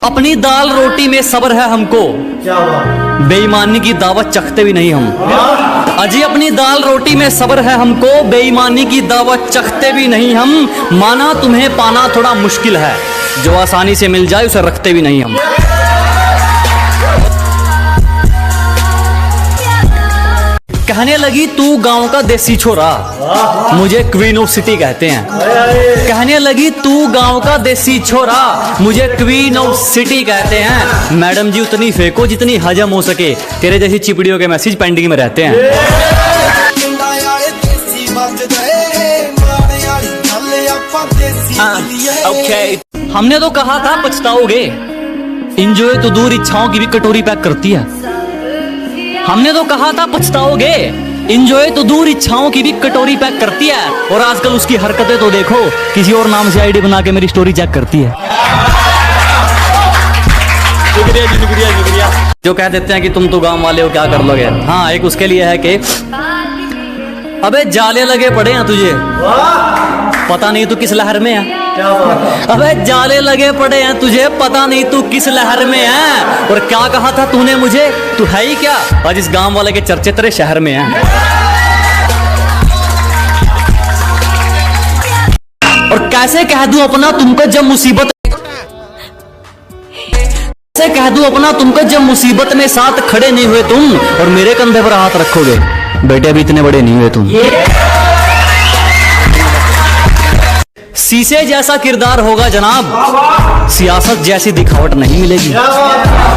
अपनी दाल रोटी में सब्र है हमको, क्या बात। बेईमानी की दावत चखते भी नहीं हम। अजी अपनी दाल रोटी में सब्र है हमको, बेईमानी की दावत चखते भी नहीं हम। माना तुम्हें पाना थोड़ा मुश्किल है, जो आसानी से मिल जाए उसे रखते भी नहीं हम। कहने लगी तू गांव का देसी छोरा, मुझे क्वीन ऑफ सिटी कहते हैं। कहने लगी तू गांव का देसी छोरा, मुझे क्वीन ऑफ सिटी कहते हैं। मैडम जी उतनी फेंको जितनी हजम हो सके, तेरे जैसी चिपड़ियों के मैसेज पेंडिंग में रहते हैं। हमने तो कहा था पछताओगे, इंजॉय तो दूर इच्छाओं की भी कटोरी पैक करती है। हमने तो कहा था पछताओगे, इंजॉय तो दूर इच्छाओं की भी कटोरी पैक करती है। और आजकल उसकी हरकतें तो देखो, किसी और नाम से आईडी बना के मेरी स्टोरी चेक करती है। शुक्रिया जी, शुक्रिया शुक्रिया। जो कह देते हैं कि तुम तो गांव वाले हो, क्या कर लोगे। हाँ, एक उसके लिए है कि अबे जाले लगे पड़े हैं तुझे, पता नहीं तू किस लहर में है। अबे जाले लगे पड़े हैं तुझे, पता नहीं तू किस लहर में है। और क्या कहा था तूने मुझे, तू है ही क्या। आज इस गांव वाले के चर्चे तेरे शहर में हैं। और कैसे कह दूं अपना तुमको जब मुसीबत, कैसे कह दूं अपना तुमको जब मुसीबत में साथ खड़े नहीं हुए तुम, और मेरे कंधे पर हाथ रखोगे। बेटे अभी इतने बड़े नहीं हुए तुम। शीशे जैसा किरदार होगा जनाब, सियासत जैसी दिखावट नहीं मिलेगी।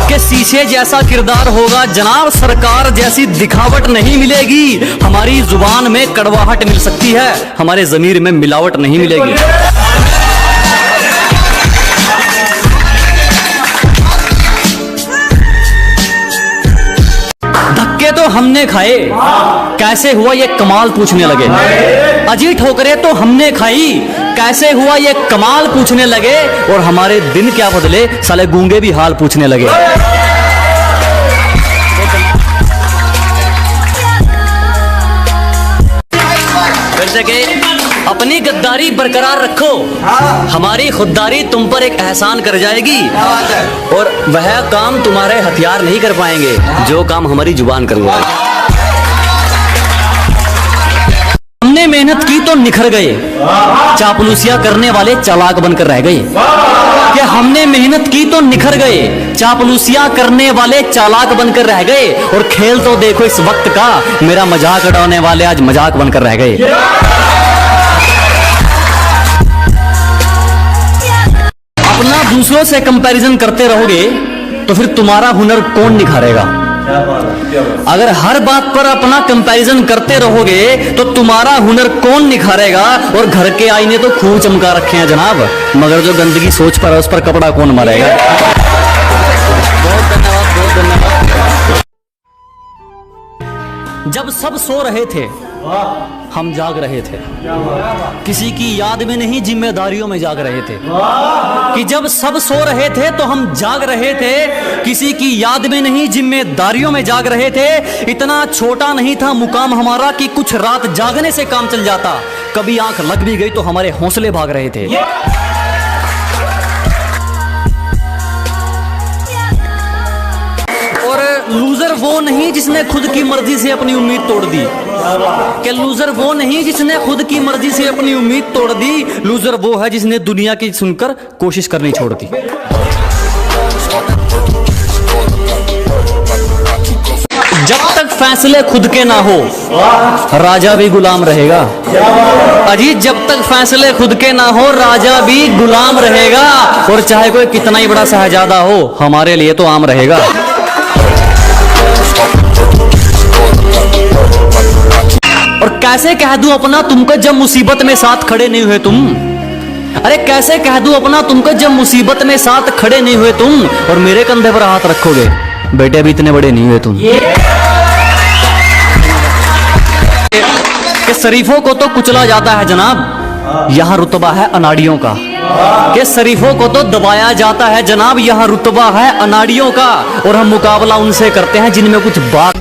कि शीशे जैसा किरदार होगा जनाब, सरकार जैसी दिखावट नहीं मिलेगी। हमारी जुबान में कड़वाहट मिल सकती है, हमारे ज़मीर में मिलावट नहीं मिलेगी। धक्के तो हमने खाए, कैसे हुआ ये कमाल पूछने लगे। अजी ठोकरें तो हमने खाई, कैसे हुआ ये कमाल पूछने लगे। और हमारे दिन क्या बदले, साले गूंगे भी हाल पूछने लगे। वैसे कि अपनी गद्दारी बरकरार रखो, हमारी खुददारी तुम पर एक एहसान कर जाएगी। और वह काम तुम्हारे हथियार नहीं कर पाएंगे, जो काम हमारी जुबान करूंगा। हमने मेहनत की तो निखर गए, चापलूसियां करने वाले चालाक बनकर रह गए। कि हमने मेहनत की तो निखर गए, चापलूसियां करने वाले चालाक बनकर रह गए। और खेल तो देखो इस वक्त का, मेरा मजाक उड़ाने वाले आज मजाक बनकर रह गए। अपना दूसरों से कंपैरिजन करते रहोगे तो फिर तुम्हारा हुनर कौन निखारेगा। अगर हर बात पर अपना कंपैरिजन करते रहोगे तो तुम्हारा हुनर कौन निखारेगा। और घर के आईने तो खूब चमका रखे हैं जनाब, मगर जो गंदगी सोच पर है उस पर कपड़ा कौन मारेगा। बहुत धन्यवाद, बहुत धन्यवाद। जब सब सो रहे थे हम जाग रहे थे, किसी की याद में नहीं जिम्मेदारियों में जाग रहे थे। कि जब सब सो रहे थे तो हम जाग रहे थे, किसी की याद में नहीं जिम्मेदारियों में जाग रहे थे। इतना छोटा नहीं था मुकाम हमारा कि कुछ रात जागने से काम चल जाता। कभी आंख लग भी गई तो हमारे हौसले भाग रहे थे। लूजर वो नहीं जिसने खुद की मर्जी से अपनी उम्मीद तोड़ दी। कि लूजर वो नहीं जिसने खुद की मर्जी से अपनी उम्मीद तोड़ दी, लूजर वो है जिसने दुनिया की सुनकर कोशिश करनी छोड़ दी। जब तक फैसले खुद के ना हो राजा भी गुलाम रहेगा। अजी जब तक फैसले खुद के ना हो राजा भी गुलाम रहेगा। और चाहे कोई कितना ही बड़ा शहजादा हो, हमारे लिए तो आम रहेगा। और कैसे कह दूं अपना तुमको जब मुसीबत में साथ खड़े नहीं हुए तुम। अरे कैसे कह दूं अपना तुमको जब मुसीबत में साथ खड़े नहीं हुए तुम, और मेरे कंधे पर हाथ रखोगे। बेटे अभी इतने बड़े नहीं हुए तुम। कि शरीफों को तो कुचला जाता है जनाब, यहाँ रुतबा है अनाड़ियों का। कि शरीफों को तो दबाया जाता है जनाब, यहाँ रुतबा है अनाड़ियों का। और हम मुकाबला उनसे करते हैं जिनमें कुछ बात